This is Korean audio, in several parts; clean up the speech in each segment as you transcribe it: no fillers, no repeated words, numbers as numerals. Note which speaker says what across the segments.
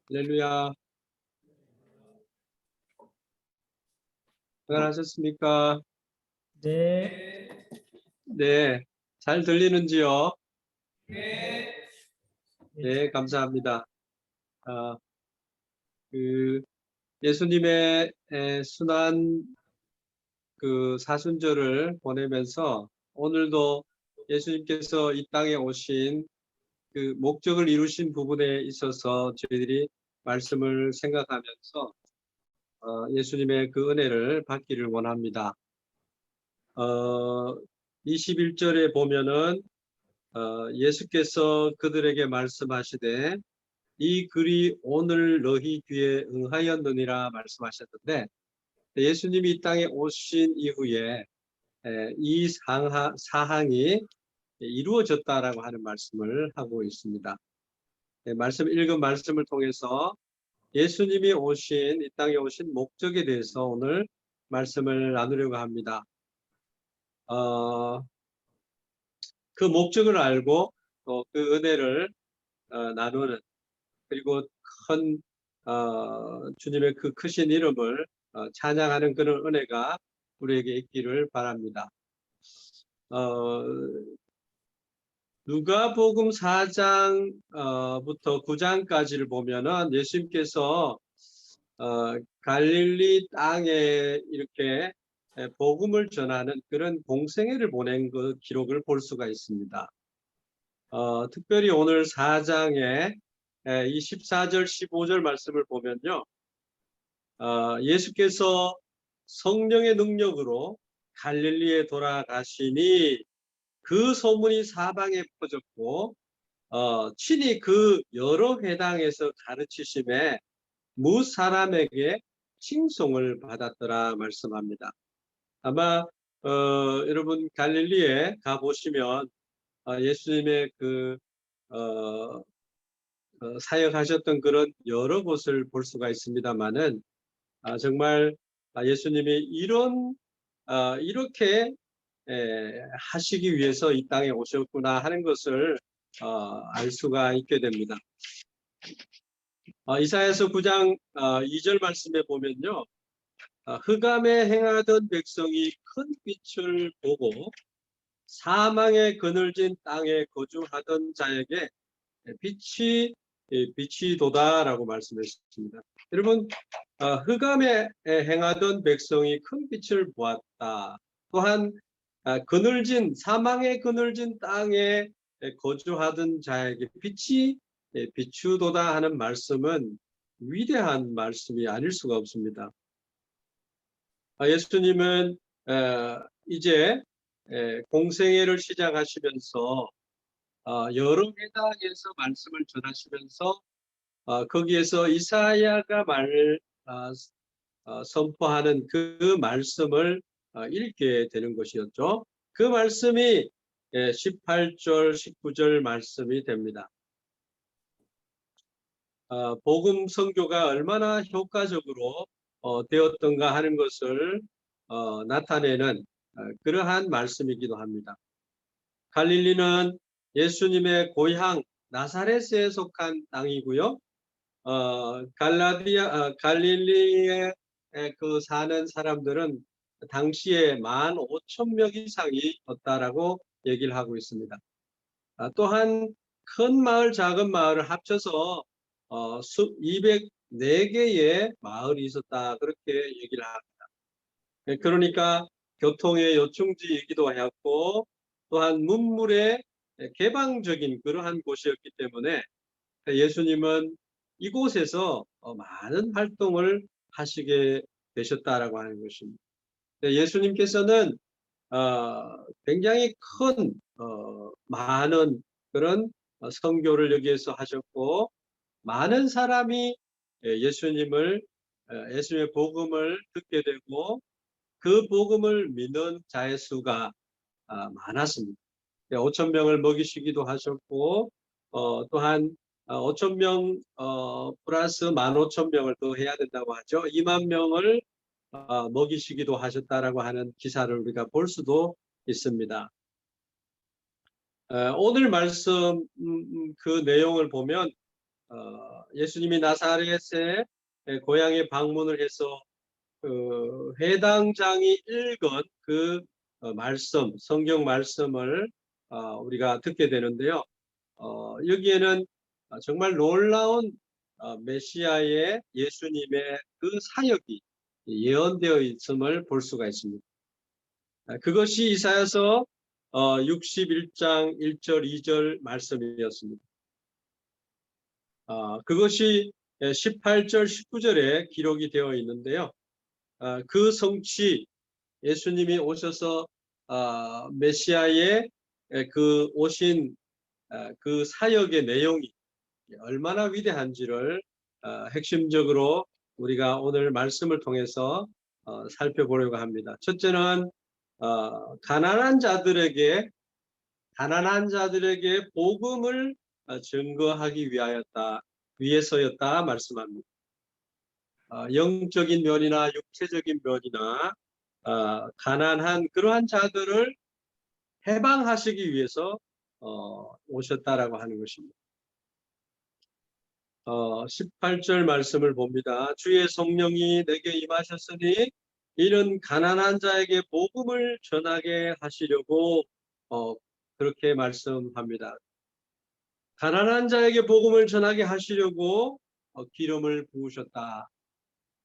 Speaker 1: 할렐루야. 안녕하셨습니까?
Speaker 2: 네.
Speaker 1: 네. 잘 들리는지요?
Speaker 2: 네.
Speaker 1: 네, 감사합니다. 아, 그, 예수님의 순환 사순절을 보내면서 오늘도 예수님께서 이 땅에 오신 그 목적을 이루신 부분에 있어서 저희들이 말씀을 생각하면서 예수님의 그 은혜를 받기를 원합니다. 21절에 보면은 예수께서 그들에게 말씀하시되 이 글이 오늘 너희 귀에 응하였느니라 말씀하셨는데, 예수님이 이 땅에 오신 이후에 이 사항이 이루어졌다라고 하는 말씀을 하고 있습니다. 읽은 말씀을 통해서 예수님이 이 땅에 오신 목적에 대해서 오늘 말씀을 나누려고 합니다. 그 목적을 알고 또 그 은혜를 나누는, 그리고 큰 주님의 그 크신 이름을 찬양하는 그런 은혜가 우리에게 있기를 바랍니다. 누가복음 4장부터 9장까지를 보면은 예수님께서 갈릴리 땅에 이렇게 복음을 전하는 그런 공생애를 보낸 그 기록을 볼 수가 있습니다. 특별히 오늘 4장에 이 14절, 15절 말씀을 보면요. 예수께서 성령의 능력으로 갈릴리에 돌아가시니 그 소문이 사방에 퍼졌고 친히 그 여러 회당에서 가르치심에 무 사람에게 칭송을 받았더라 말씀합니다. 아마 여러분 갈릴리에 가보시면 예수님의 사역하셨던 그런 여러 곳을 볼 수가 있습니다만은 정말 예수님이 이렇게 하시기 위해서 이 땅에 오셨구나 하는 것을 알 수가 있게 됩니다. 이사야서 9장 2절 말씀에 보면요. 흑암에 행하던 백성이 큰 빛을 보고 사망의 그늘진 땅에 거주하던 자에게 빛이 도다라고 말씀했습니다. 여러분, 흑암에 행하던 백성이 큰 빛을 보았다. 또한 사망의 그늘진 땅에 거주하던 자에게 빛이 비추도다 하는 말씀은 위대한 말씀이 아닐 수가 없습니다. 예수님은 이제 공생애를 시작하시면서 여러 회당에서 말씀을 전하시면서 거기에서 이사야가 선포하는 그 말씀을 읽게 되는 것이었죠. 그 말씀이 18절, 19절 말씀이 됩니다. 복음 선교가 얼마나 효과적으로 되었던가 하는 것을 나타내는 그러한 말씀이기도 합니다. 갈릴리는 예수님의 고향 나사렛에 속한 땅이고요. 갈릴리에 그 사는 사람들은 당시에 15,000명 이상이 었다라고 얘기를 하고 있습니다. 또한 큰 마을, 작은 마을을 합쳐서 204개의 마을이 있었다, 그렇게 얘기를 합니다. 그러니까 교통의 요충지이기도 하였고 또한 문물의 개방적인 그러한 곳이었기 때문에 예수님은 이곳에서 많은 활동을 하시게 되셨다라고 하는 것입니다. 예수님께서는 굉장히 큰 많은 그런 선교를 여기에서 하셨고, 많은 사람이 예수님의 복음을 듣게 되고 그 복음을 믿는 자의 수가 많았습니다. 5,000명을 먹이시기도 하셨고 또한 5,000명 플러스 15,000명을 더 해야 된다고 하죠. 2만 명을 먹이시기도 하셨다라고 하는 기사를 우리가 볼 수도 있습니다. 오늘 말씀 그 내용을 보면 예수님이 나사렛의 고향에 방문을 해서 해당장이 읽은 그 말씀, 성경 말씀을 우리가 듣게 되는데요. 여기에는 정말 놀라운 메시아의 예수님의 그 사역이 예언되어 있음을 볼 수가 있습니다. 그것이 이사야서 61장 1절 2절 말씀이었습니다. 그것이 18절 19절에 기록이 되어 있는데요. 그 성취, 예수님이 오셔서 메시아의 그 오신 그 사역의 내용이 얼마나 위대한지를 핵심적으로 우리가 오늘 말씀을 통해서 살펴보려고 합니다. 첫째는 가난한 자들에게 복음을 증거하기 위해서였다 말씀합니다. 영적인 면이나 육체적인 면이나 가난한 그러한 자들을 해방하시기 위해서 오셨다라고 하는 것입니다. 18절 말씀을 봅니다. 주의 성령이 내게 임하셨으니 이는 가난한 자에게 복음을 전하게 하시려고 그렇게 말씀합니다. 가난한 자에게 복음을 전하게 하시려고 기름을 부으셨다.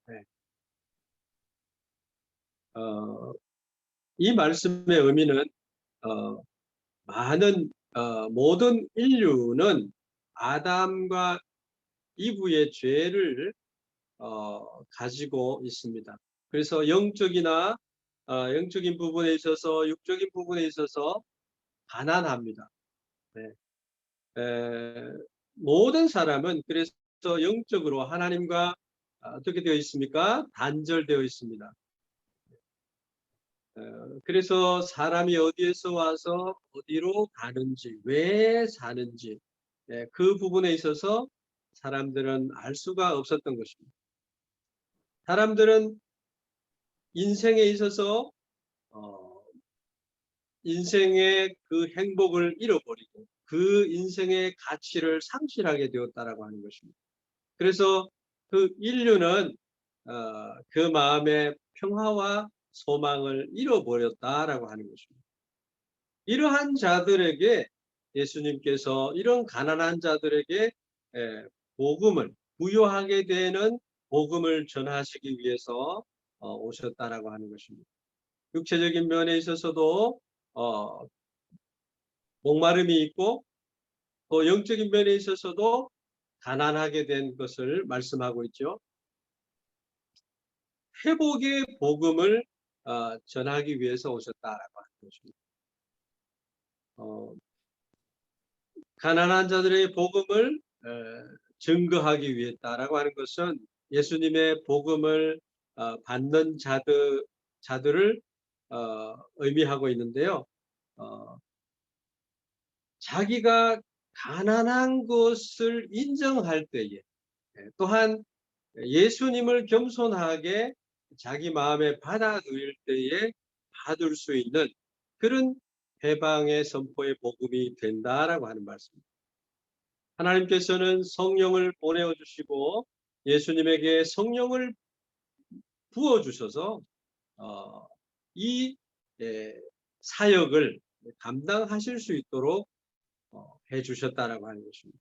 Speaker 1: 네. 이 말씀의 의미는 모든 인류는 아담과 이브의 죄를 가지고 있습니다. 그래서 영적인 부분에 있어서 육적인 부분에 있어서 가난합니다. 네. 모든 사람은 그래서 영적으로 하나님과 어떻게 되어 있습니까? 단절되어 있습니다. 그래서 사람이 어디에서 와서 어디로 가는지, 왜 사는지 그 부분에 있어서 사람들은 알 수가 없었던 것입니다. 사람들은 인생에 있어서 인생의 그 행복을 잃어버리고 그 인생의 가치를 상실하게 되었다라고 하는 것입니다. 그래서 그 인류는 그 마음의 평화와 소망을 잃어버렸다라고 하는 것입니다. 이러한 자들에게 예수님께서 이런 가난한 자들에게 복음을 부여하게 되는 복음을 전하시기 위해서 오셨다라고 하는 것입니다. 육체적인 면에 있어서도 목마름이 있고 또 영적인 면에 있어서도 가난하게 된 것을 말씀하고 있죠. 회복의 복음을 전하기 위해서 오셨다라고 하는 것입니다. 가난한 자들의 복음을 증거하기 위해서라고 하는 것은 예수님의 복음을 받는 자들을 의미하고 있는데요. 자기가 가난한 것을 인정할 때에 또한 예수님을 겸손하게 자기 마음에 받아들일 때에 받을 수 있는 그런 해방의 선포의 복음이 된다라고 하는 말씀입니다. 하나님께서는 성령을 보내주시고 예수님에게 성령을 부어주셔서 이 사역을 감당하실 수 있도록 해주셨다라고 하는 것입니다.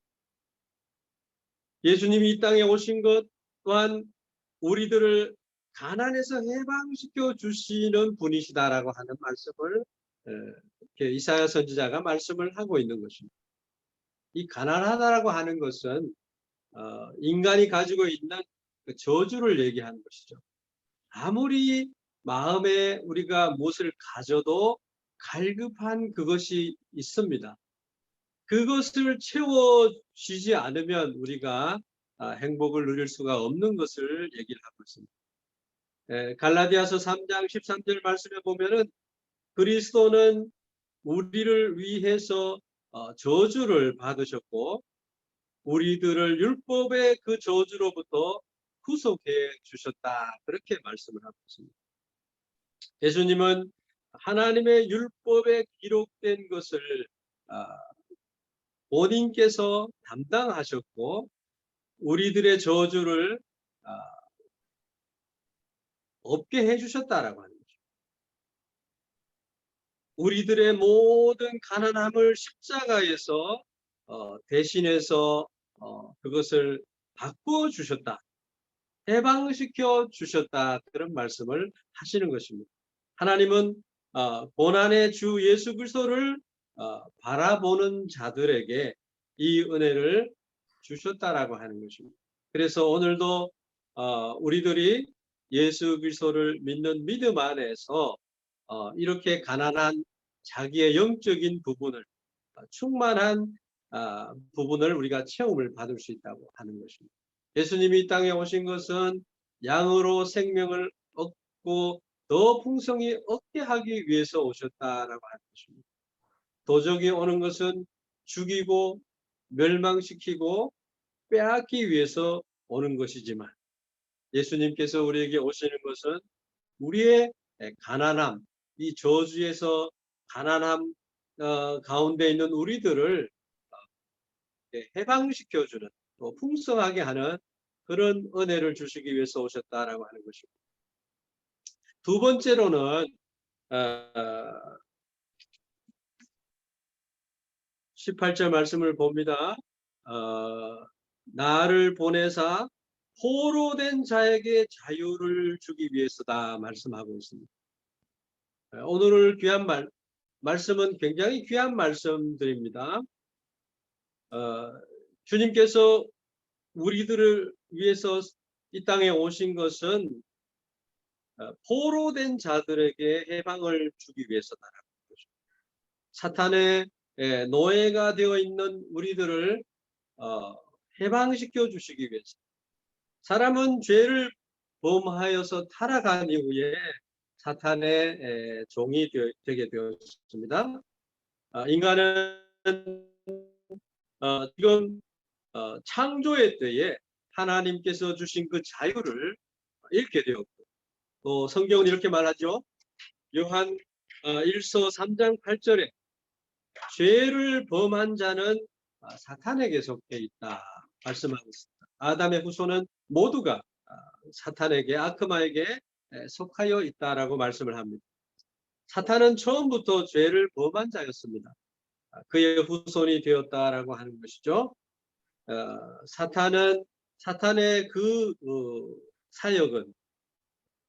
Speaker 1: 예수님이 이 땅에 오신 것 또한 우리들을 가난에서 해방시켜 주시는 분이시다라고 하는 말씀을 이사야 선지자가 말씀을 하고 있는 것입니다. 이 가난하다라고 하는 것은 인간이 가지고 있는 그 저주를 얘기하는 것이죠. 아무리 마음에 우리가 무엇을 가져도 갈급한 그것이 있습니다. 그것을 채워지지 않으면 우리가 행복을 누릴 수가 없는 것을 얘기를 하고 있습니다. 갈라디아서 3장 13절 말씀에 보면은 그리스도는 우리를 위해서 저주를 받으셨고 우리들을 율법의 그 저주로부터 구속해 주셨다. 그렇게 말씀을 하고 있습니다. 예수님은 하나님의 율법에 기록된 것을 본인께서 담당하셨고 우리들의 저주를 없게 해주셨다라고 하는 거죠. 우리들의 모든 가난함을 십자가에서 대신해서 그것을 바꿔 주셨다. 해방시켜 주셨다. 그런 말씀을 하시는 것입니다. 하나님은 고난의 주 예수 그리스도를 바라보는 자들에게 이 은혜를 주셨다라고 하는 것입니다. 그래서 오늘도 우리들이 예수 그리스도를 믿는 믿음 안에서 이렇게 가난한 자기의 영적인 부분을 충만한 부분을 우리가 체험을 받을 수 있다고 하는 것입니다. 예수님이 이 땅에 오신 것은 양으로 생명을 얻고 더 풍성히 얻게 하기 위해서 오셨다라고 하는 것입니다. 도적이 오는 것은 죽이고 멸망시키고 빼앗기 위해서 오는 것이지만 예수님께서 우리에게 오시는 것은 우리의 가난함, 이 저주에서 가난함 가운데 있는 우리들을 해방시켜주는, 또 풍성하게 하는 그런 은혜를 주시기 위해서 오셨다라고 하는 것입니다. 두 번째로는 18절 말씀을 봅니다. 나를 보내사 포로된 자에게 자유를 주기 위해서다 말씀하고 있습니다. 오늘 귀한 말씀은 굉장히 귀한 말씀들입니다. 주님께서 우리들을 위해서 이 땅에 오신 것은 포로된 자들에게 해방을 주기 위해서다라는 거죠. 사탄의 노예가 되어 있는 우리들을 해방시켜 주시기 위해서. 사람은 죄를 범하여서 타락한 이후에 사탄의 종이 되게 되었습니다. 인간은 지금 창조의 때에 하나님께서 주신 그 자유를 잃게 되었고, 또 성경은 이렇게 말하죠. 요한 1서 3장 8절에 죄를 범한 자는 사탄에게 속해 있다 말씀하고 있습니다. 아담의 후손은 모두가 사탄에게, 악마에게 속하여 있다라고 말씀을 합니다. 사탄은 처음부터 죄를 범한 자였습니다. 그의 후손이 되었다라고 하는 것이죠. 사탄의 그 사역은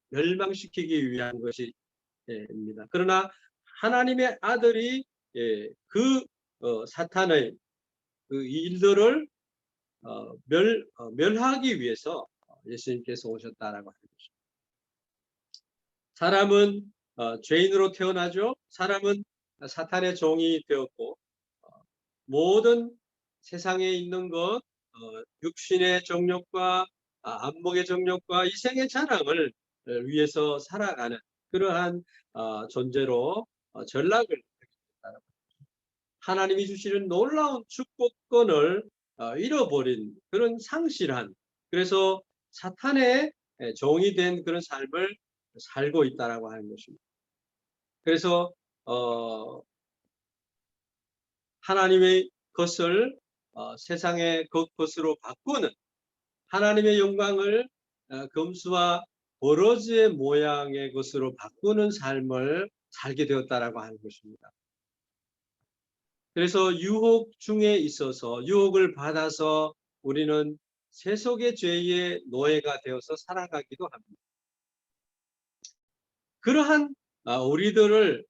Speaker 1: 멸망시키기 위한 것입니다. 그러나 하나님의 아들이 그 사탄의 그 일들을 멸하기 위해서 예수님께서 오셨다라고 하는 것입니다. 사람은 죄인으로 태어나죠. 사람은 사탄의 종이 되었고, 모든 세상에 있는 것, 육신의 정욕과 안목의 정욕과 이생의 자랑을 위해서 살아가는 그러한 존재로 전락을 했다. 하나님이 주시는 놀라운 축복권을 잃어버린 그런 상실한, 그래서 사탄의 종이 된 그런 삶을 살고 있다라고 하는 것입니다. 그래서 하나님의 것을 세상의 것으로 바꾸는, 하나님의 영광을 금수와 버러지의 모양의 것으로 바꾸는 삶을 살게 되었다라고 하는 것입니다. 그래서 유혹 중에 있어서 유혹을 받아서 우리는 세속의 죄의 노예가 되어서 살아가기도 합니다. 그러한 우리들을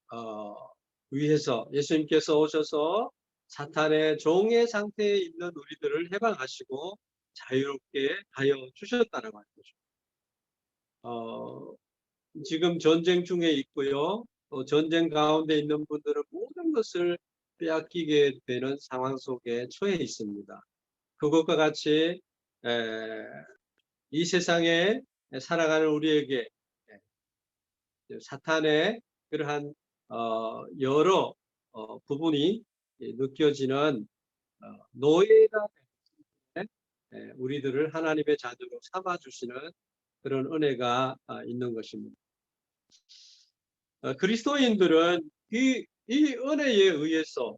Speaker 1: 위해서 예수님께서 오셔서 사탄의 종의 상태에 있는 우리들을 해방하시고 자유롭게 하여 주셨다라고 하는 거죠. 지금 전쟁 중에 있고요. 또 전쟁 가운데 있는 분들은 모든 것을 빼앗기게 되는 상황 속에 처해 있습니다. 그것과 같이 이 세상에 살아가는 우리에게 사탄의 그러한 여러 부분이 느껴지는 노예가 되는 우리들을 하나님의 자녀로 삼아주시는 그런 은혜가 있는 것입니다. 그리스도인들은 이 은혜에 의해서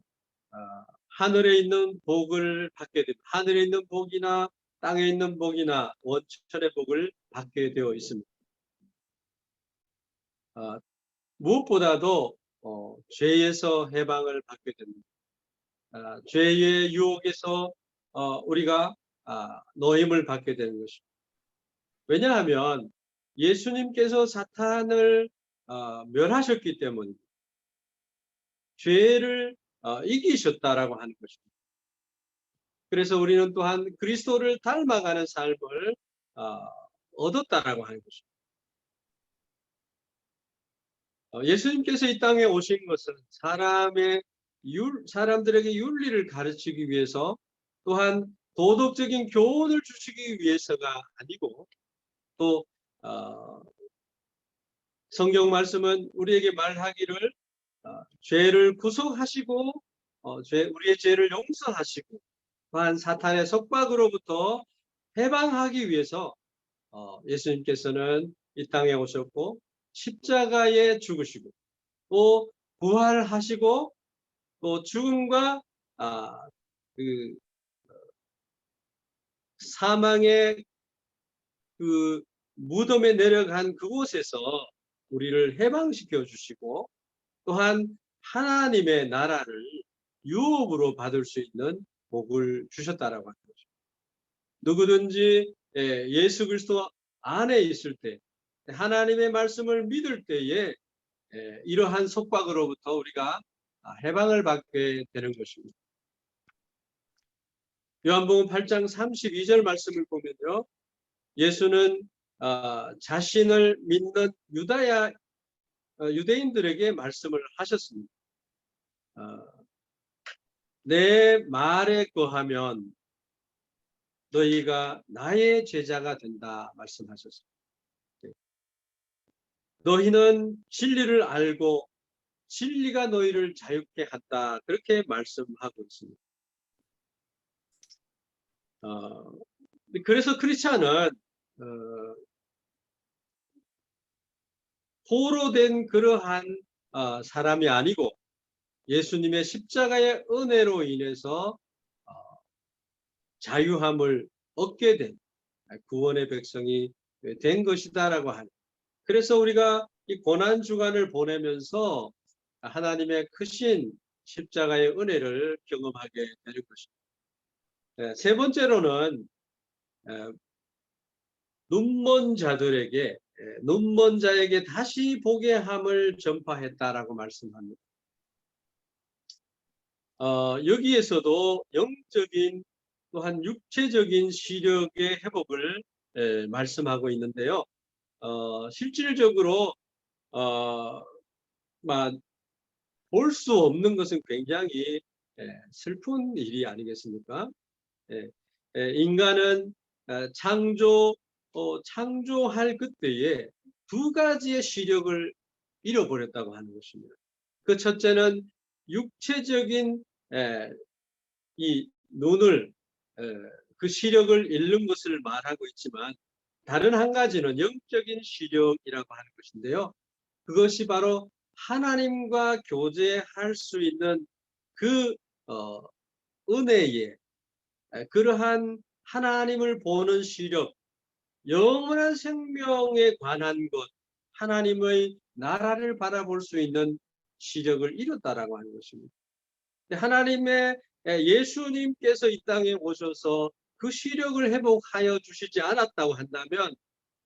Speaker 1: 하늘에 있는 복을 받게 됩니다. 하늘에 있는 복이나 땅에 있는 복이나 원천의 복을 받게 되어 있습니다. 무엇보다도 죄에서 해방을 받게 됩니다. 죄의 유혹에서 우리가 노임을 받게 되는 것입니다. 왜냐하면 예수님께서 사탄을 멸하셨기 때문입니다. 죄를 이기셨다라고 하는 것입니다. 그래서 우리는 또한 그리스도를 닮아가는 삶을 얻었다라고 하는 것입니다. 예수님께서 이 땅에 오신 것은 사람들에게 윤리를 가르치기 위해서, 또한 도덕적인 교훈을 주시기 위해서가 아니고, 또 성경 말씀은 우리에게 말하기를 죄를 구속하시고 우리의 죄를 용서하시고 또한 사탄의 속박으로부터 해방하기 위해서 예수님께서는 이 땅에 오셨고 십자가에 죽으시고 또 부활하시고 또 죽음과 그 사망의 그 무덤에 내려간 그곳에서 우리를 해방시켜 주시고 또한 하나님의 나라를 유업으로 받을 수 있는 복을 주셨다라고 하는 거죠. 누구든지 예수 그리스도 안에 있을 때, 하나님의 말씀을 믿을 때에 이러한 속박으로부터 우리가 해방을 받게 되는 것입니다. 요한복음 8장 32절 말씀을 보면요, 예수는 자신을 믿는 유대인들에게 말씀을 하셨습니다. 내 말에 거하면 너희가 나의 제자가 된다 말씀하셨습니다. 너희는 진리를 알고 진리가 너희를 자유케 한다, 그렇게 말씀하고 있습니다. 그래서 크리스찬은 포로된 그러한 사람이 아니고 예수님의 십자가의 은혜로 인해서 자유함을 얻게 된 구원의 백성이 된 것이다라고 하는. 그래서 우리가 이 고난 주간을 보내면서 하나님의 크신 십자가의 은혜를 경험하게 되는 것입니다. 세 번째로는 눈먼 자에게 다시 보게 함을 전파했다라고 말씀합니다. 여기에서도 영적인 또한 육체적인 시력의 회복을 말씀하고 있는데요. 실질적으로 볼 수 없는 것은 굉장히 슬픈 일이 아니겠습니까? 인간은 창조할 그때에 두 가지의 시력을 잃어버렸다고 하는 것입니다. 그 첫째는 육체적인 이 눈을 그 시력을 잃는 것을 말하고 있지만, 다른 한 가지는 영적인 시력이라고 하는 것인데요. 그것이 바로 하나님과 교제할 수 있는 그 은혜의 그러한 하나님을 보는 시력, 영원한 생명에 관한 것, 하나님의 나라를 바라볼 수 있는 시력을 잃었다라고 하는 것입니다. 하나님의 예수님께서 이 땅에 오셔서 그 시력을 회복하여 주시지 않았다고 한다면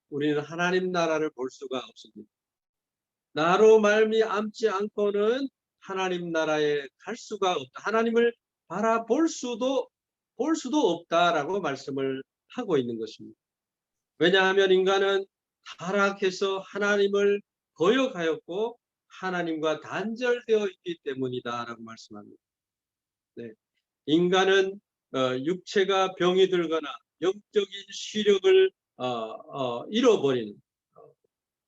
Speaker 1: 우리는 하나님 나라를 볼 수가 없습니다. 나로 말미암지 않고는 하나님 나라에 갈 수가 없다. 하나님을 바라볼 수도 없다라고 말씀을 하고 있는 것입니다. 왜냐하면 인간은 타락해서 하나님을 거역하였고 하나님과 단절되어 있기 때문이다라고 말씀합니다. 네. 인간은 육체가 병이 들거나 영적인 시력을 잃어버리는,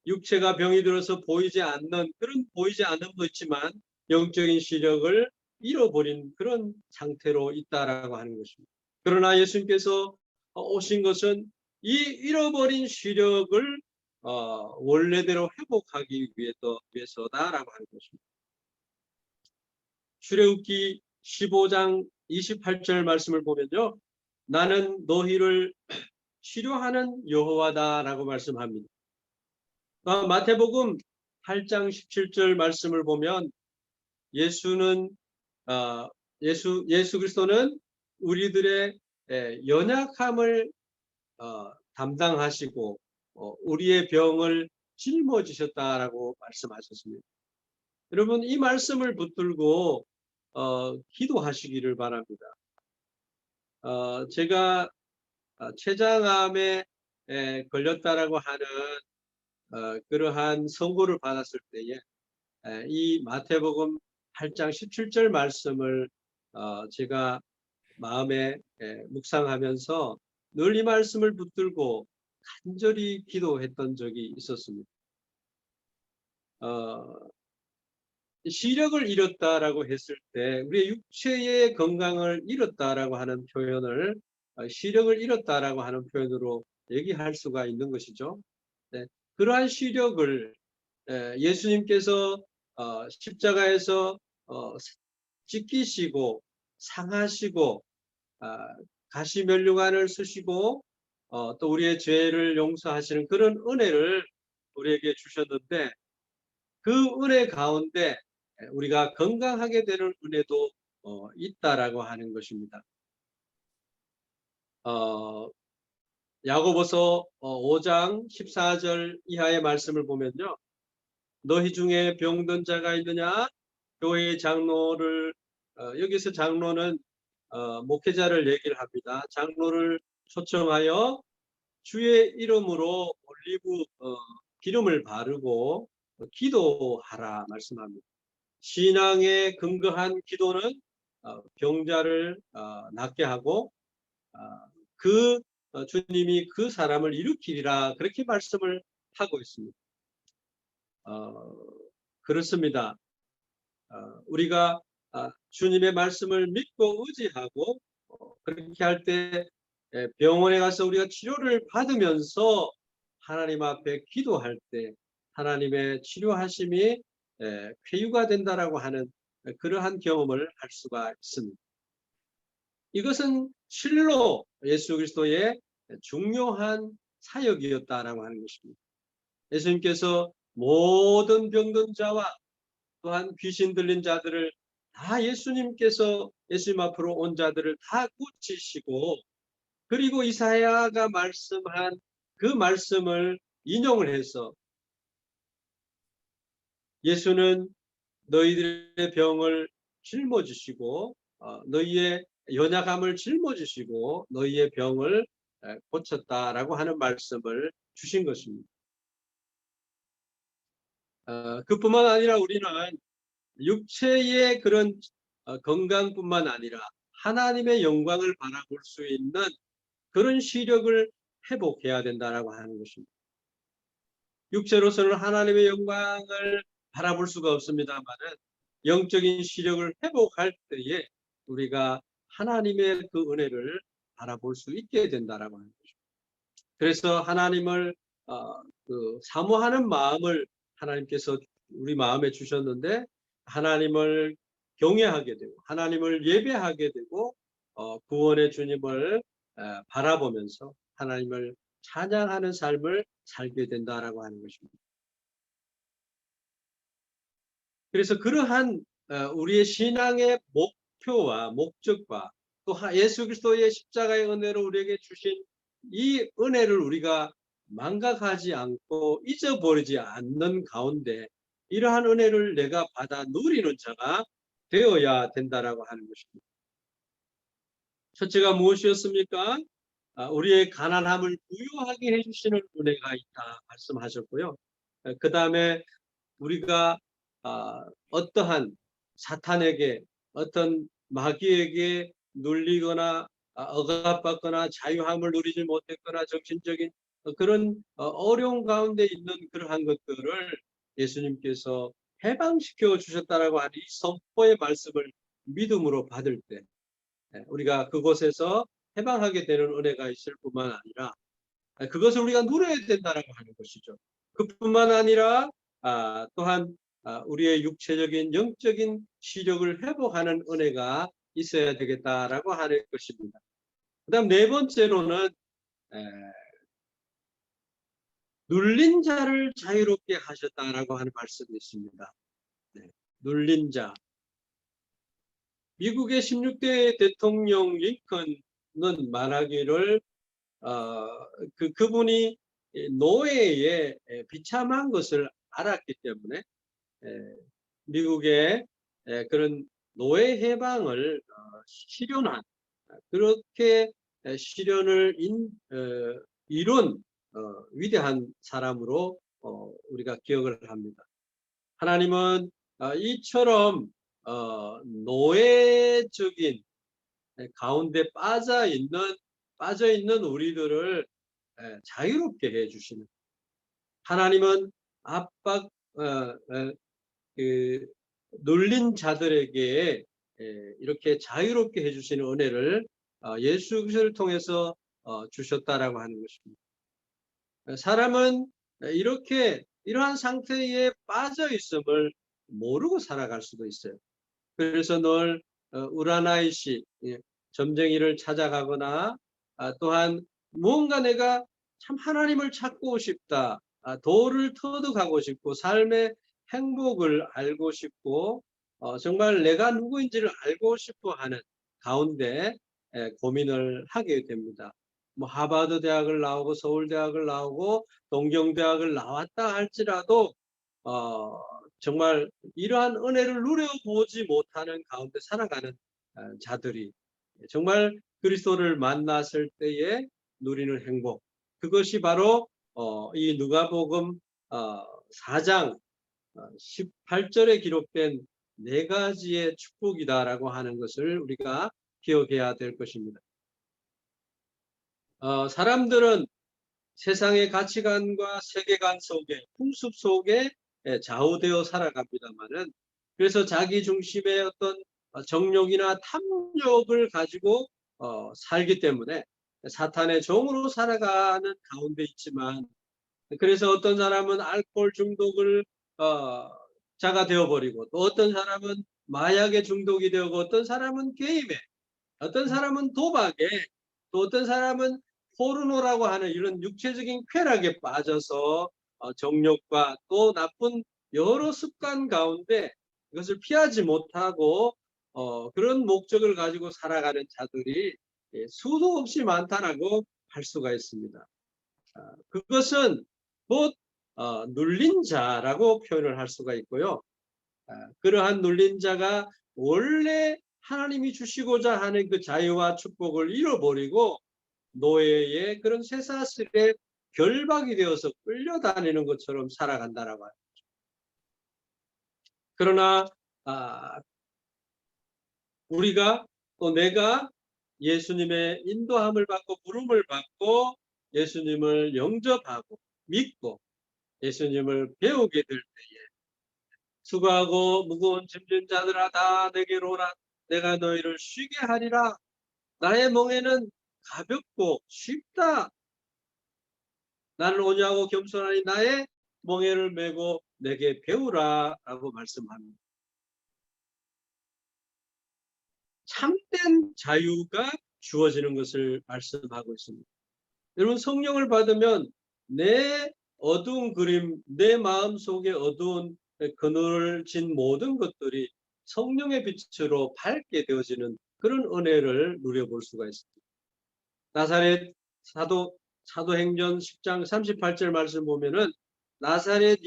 Speaker 1: 육체가 병이 들어서 보이지 않는 것도 있지만 영적인 시력을 잃어버린 그런 상태로 있다라고 하는 것입니다. 그러나 예수님께서 오신 것은 이 잃어버린 시력을 원래대로 회복하기 위해서다라고 하는 것입니다. 출애굽기 15장 28절 말씀을 보면요, 나는 너희를 치료하는 여호와다라고 말씀합니다. 마태복음 8장 17절 말씀을 보면 예수는 예수 그리스도는 우리들의 연약함을 담당하시고 우리의 병을 짊어지셨다라고 말씀하셨습니다. 여러분 이 말씀을 붙들고 기도하시기를 바랍니다. 제가 췌장암에 걸렸다라고 하는 그러한 선고를 받았을 때에 이 마태복음 8장 17절 말씀을 제가 마음에 묵상하면서 늘 이 말씀을 붙들고 간절히 기도했던 적이 있었습니다. 시력을 잃었다라고 했을 때 우리의 육체의 건강을 잃었다라고 하는 표현을 시력을 잃었다라고 하는 표현으로 얘기할 수가 있는 것이죠. 네, 그러한 시력을 예수님께서 십자가에서 찢기시고 상하시고 가시면류관을 쓰시고 또 우리의 죄를 용서하시는 그런 은혜를 우리에게 주셨는데 그 은혜 가운데 우리가 건강하게 되는 은혜도 있다라고 하는 것입니다. 야고보서 5장 14절 이하의 말씀을 보면요. 너희 중에 병든 자가 있느냐? 교회의 장로를 여기서 장로는 목회자를 얘기를 합니다. 장로를 초청하여 주의 이름으로 올리브 기름을 바르고 기도하라 말씀합니다. 신앙에 근거한 기도는 병자를 낫게 하고 그 주님이 그 사람을 일으키리라 그렇게 말씀을 하고 있습니다. 그렇습니다. 우리가 주님의 말씀을 믿고 의지하고 그렇게 할 때 병원에 가서 우리가 치료를 받으면서 하나님 앞에 기도할 때 하나님의 치료하심이 쾌유가 된다라고 하는 그러한 경험을 할 수가 있습니다. 이것은 실로 예수 그리스도의 중요한 사역이었다라고 하는 것입니다. 예수님께서 모든 병든 자와 또한 귀신 들린 자들을 다 예수님께서 예수님 앞으로 온 자들을 다 고치시고 그리고 이사야가 말씀한 그 말씀을 인용을 해서 예수는 너희들의 병을 짊어지시고 너희의 연약함을 짊어지시고 너희의 병을 고쳤다라고 하는 말씀을 주신 것입니다. 그뿐만 아니라 우리는 육체의 그런 건강뿐만 아니라 하나님의 영광을 바라볼 수 있는 그런 시력을 회복해야 된다라고 하는 것입니다. 육체로서는 하나님의 영광을 바라볼 수가 없습니다만은 영적인 시력을 회복할 때에 우리가 하나님의 그 은혜를 바라볼 수 있게 된다라고 하는 것입니다. 그래서 하나님을 사모하는 마음을 하나님께서 우리 마음에 주셨는데 하나님을 경외하게 되고 하나님을 예배하게 되고 구원의 주님을 바라보면서 하나님을 찬양하는 삶을 살게 된다라고 하는 것입니다. 그래서 그러한 우리의 신앙의 목표와 목적과 또 예수 그리스도의 십자가의 은혜로 우리에게 주신 이 은혜를 우리가 망각하지 않고 잊어버리지 않는 가운데 이러한 은혜를 내가 받아 누리는 자가 되어야 된다라고 하는 것입니다. 첫째가 무엇이었습니까? 우리의 가난함을 부유하게 해주시는 은혜가 있다 말씀하셨고요. 그 다음에 우리가 어떠한 사탄에게 어떤 마귀에게 눌리거나 억압받거나 자유함을 누리지 못했거나 정신적인 그런 어려운 가운데 있는 그러한 것들을 예수님께서 해방시켜 주셨다라고 하는 이 선포의 말씀을 믿음으로 받을 때 우리가 그곳에서 해방하게 되는 은혜가 있을 뿐만 아니라 그것을 우리가 누려야 된다라고 하는 것이죠. 그뿐만 아니라 또한 우리의 육체적인 영적인 시력을 회복하는 은혜가 있어야 되겠다라고 하는 것입니다. 그다음 네 번째로는 에, 눌린 자를 자유롭게 하셨다라고 하는 말씀이 있습니다. 네, 눌린 자. 미국의 16대 대통령 링컨은 말하기를 그분이 노예에 비참한 것을 알았기 때문에 미국의 그런 노예 해방을 실현한 그렇게 실현을 이룬 위대한 사람으로 우리가 기억을 합니다. 하나님은 이처럼 노예적인 가운데 빠져 있는 우리들을 자유롭게 해주시는, 하나님은 압박 그 눌린 자들에게 이렇게 자유롭게 해주시는 은혜를 예수 그리스도를 통해서 주셨다라고 하는 것입니다. 사람은 이렇게 이러한 상태에 빠져 있음을 모르고 살아갈 수도 있어요. 그래서 늘 우라나이시 점쟁이를 찾아가거나 또한 무언가 내가 참 하나님을 찾고 싶다, 도를 터득하고 싶고 삶의 행복을 알고 싶고 정말 내가 누구인지를 알고 싶어 하는 가운데 고민을 하게 됩니다. 뭐 하버드 대학을 나오고 서울대학을 나오고 동경대학을 나왔다 할지라도 정말 이러한 은혜를 누려보지 못하는 가운데 살아가는 자들이 정말 그리스도를 만났을 때에 누리는 행복, 그것이 바로 이 누가복음 4장 18절에 기록된 네 가지의 축복이다라고 하는 것을 우리가 기억해야 될 것입니다. 사람들은 세상의 가치관과 세계관 속에, 풍습 속에 좌우되어 살아갑니다만은, 그래서 자기 중심의 어떤 정욕이나 탐욕을 가지고 살기 때문에 사탄의 종으로 살아가는 가운데 있지만, 그래서 어떤 사람은 알코올 중독을 자가 되어버리고, 또 어떤 사람은 마약에 중독이 되고, 어떤 사람은 게임에, 어떤 사람은 도박에, 또 어떤 사람은 포르노라고 하는 이런 육체적인 쾌락에 빠져서 정욕과 또 나쁜 여러 습관 가운데 이것을 피하지 못하고 그런 목적을 가지고 살아가는 자들이 수도 없이 많다라고 할 수가 있습니다. 그것은 곧 눌린 자라고 표현을 할 수가 있고요. 그러한 눌린 자가 원래 하나님이 주시고자 하는 그 자유와 축복을 잃어버리고 노예의 그런 쇠사슬에 결박이 되어서 끌려다니는 것처럼 살아간다라고 합니다. 그러나 우리가 또 내가 예수님의 인도함을 받고 부름을 받고 예수님을 영접하고 믿고 예수님을 배우게 될 때에 수고하고 무거운 짐진 자들아 다 내게로 오라, 내가 너희를 쉬게 하리라. 나의 멍에는 가볍고 쉽다. 나는 온유하고 겸손하니 나의 멍에를 메고 내게 배우라 라고 말씀합니다. 참된 자유가 주어지는 것을 말씀하고 있습니다. 여러분, 성령을 받으면 내 어두운 그림, 내 마음속에 어두운 그늘진 모든 것들이 성령의 빛으로 밝게 되어지는 그런 은혜를 누려볼 수가 있습니다. 나사렛 사도행전 10장 38절 말씀 보면은 나사렛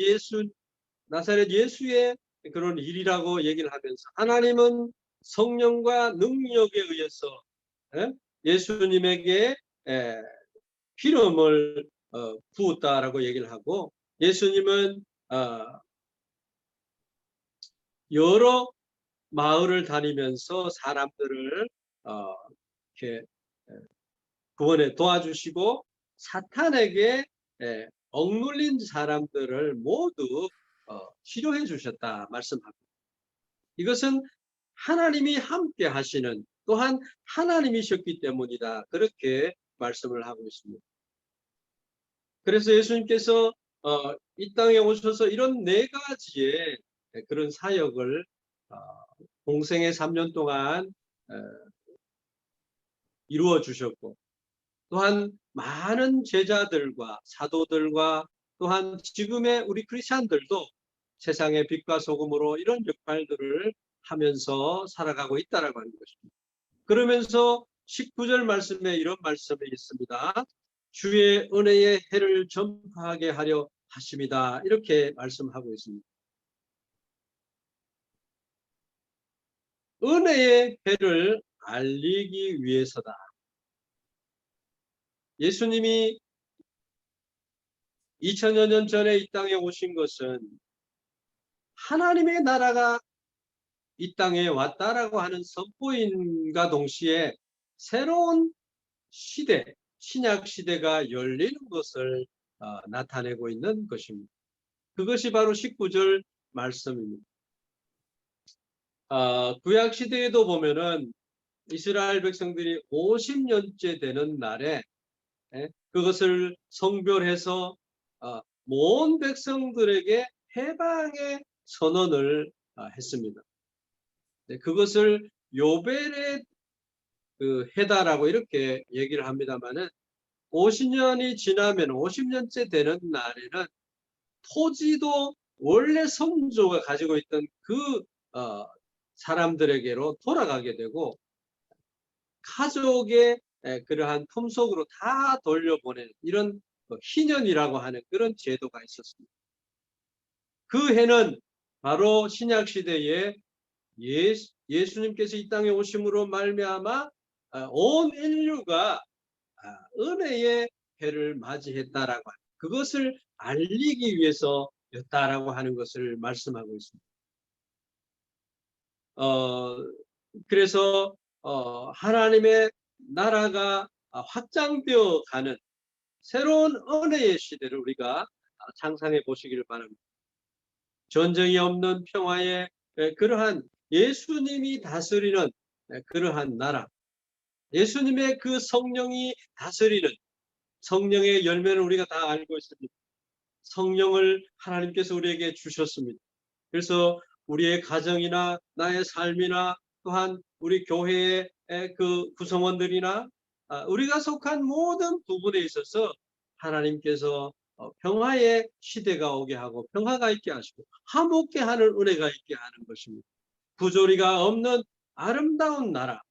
Speaker 1: 예수의 그런 일이라고 얘기를 하면서 하나님은 성령과 능력에 의해서 예수님에게 기름을 부었다라고 얘기를 하고, 예수님은 여러 마을을 다니면서 사람들을 이렇게 구원에 도와주시고 사탄에게 억눌린 사람들을 모두 치료해 주셨다 말씀합니다. 이것은 하나님이 함께 하시는, 또한 하나님이셨기 때문이다, 그렇게 말씀을 하고 있습니다. 그래서 예수님께서 이 땅에 오셔서 이런 네 가지의 그런 사역을 공생의 3년 동안 이루어 주셨고, 또한 많은 제자들과 사도들과 또한 지금의 우리 크리스찬들도 세상의 빛과 소금으로 이런 역할들을 하면서 살아가고 있다라고 하는 것입니다. 그러면서 19절 말씀에 이런 말씀이 있습니다. 주의 은혜의 해를 전파하게 하려 하십니다. 이렇게 말씀하고 있습니다. 은혜의 해를 알리기 위해서다. 예수님이 2000여 년 전에 이 땅에 오신 것은 하나님의 나라가 이 땅에 왔다라고 하는 선포인과 동시에 새로운 시대, 신약 시대가 열리는 것을 나타내고 있는 것입니다. 그것이 바로 19절 말씀입니다. 구약 시대에도 보면은 이스라엘 백성들이 50년째 되는 날에 그것을 성별해서 모든 백성들에게 해방의 선언을 했습니다. 그것을 요벨의 그 해다라고 이렇게 얘기를 합니다만은 50년이 지나면 50년째 되는 날에는 토지도 원래 성조가 가지고 있던 그 사람들에게로 돌아가게 되고 가족의 그러한 품속으로 다 돌려보내는 이런 희년이라고 하는 그런 제도가 있었습니다. 그 해는 바로 신약 시대에 예수님께서 이 땅에 오심으로 말미암아 온 인류가 은혜의 해를 맞이했다라고 하는 그것을 알리기 위해서였다라고 하는 것을 말씀하고 있습니다. 그래서 하나님의 나라가 확장되어 가는 새로운 은혜의 시대를 우리가 상상해 보시기를 바랍니다. 전쟁이 없는 평화의 그러한 예수님이 다스리는 그러한 나라, 예수님의 그 성령이 다스리는 성령의 열매는 우리가 다 알고 있습니다. 성령을 하나님께서 우리에게 주셨습니다. 그래서 우리의 가정이나 나의 삶이나 또한 우리 교회의 그 구성원들이나 우리가 속한 모든 부분에 있어서 하나님께서 평화의 시대가 오게 하고 평화가 있게 하시고 화목게 하는 은혜가 있게 하는 것입니다. 부조리가 없는 아름다운 나라,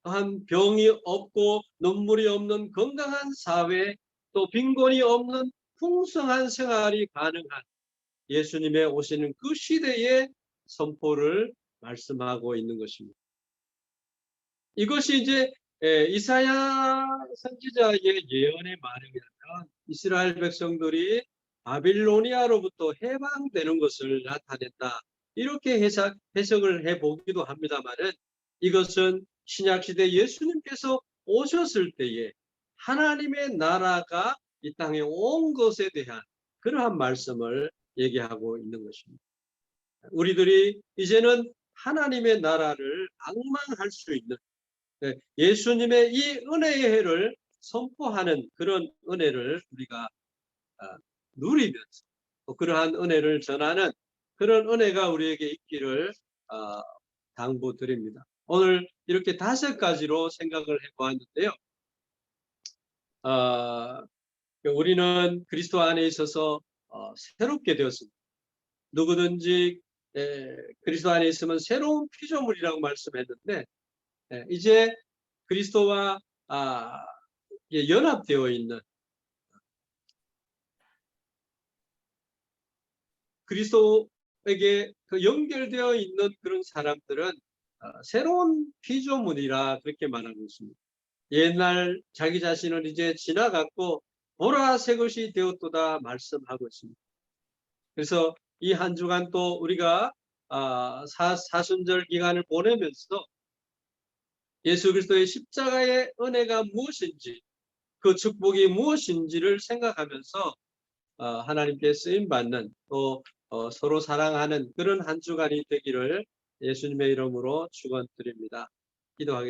Speaker 1: 또한 병이 없고 눈물이 없는 건강한 사회, 또 빈곤이 없는 풍성한 생활이 가능한 예수님의 오시는 그 시대의 선포를 말씀하고 있는 것입니다. 이것이 이제 이사야 선지자의 예언에 말하면 이스라엘 백성들이 바빌로니아로부터 해방되는 것을 나타낸다. 이렇게 해석을 해보기도 합니다만은 이것은 신약시대 예수님께서 오셨을 때에 하나님의 나라가 이 땅에 온 것에 대한 그러한 말씀을 얘기하고 있는 것입니다. 우리들이 이제는 하나님의 나라를 앙망할 수 있는 예수님의 이 은혜의 해를 선포하는 그런 은혜를 우리가 누리면서 그러한 은혜를 전하는 그런 은혜가 우리에게 있기를 당부드립니다. 오늘 이렇게 5가지로 생각을 해보았는데요. 우리는 그리스도 안에 있어서 새롭게 되었습니다. 누구든지 그리스도 안에 있으면 새로운 피조물이라고 말씀했는데 이제 그리스도와 연합되어 있는 그리스도에게 그 연결되어 있는 그런 사람들은 새로운 피조물이라 그렇게 말하고 있습니다. 옛날 자기 자신은 이제 지나갔고 보라 새 것이 되었도다 말씀하고 있습니다. 그래서 이 한 주간 또 우리가 사순절 기간을 보내면서 예수 그리스도의 십자가의 은혜가 무엇인지 그 축복이 무엇인지를 생각하면서 하나님께 쓰임받는 또 서로 사랑하는 그런 한 주간이 되기를 예수님의 이름으로 축원드립니다. 기도하겠습니다.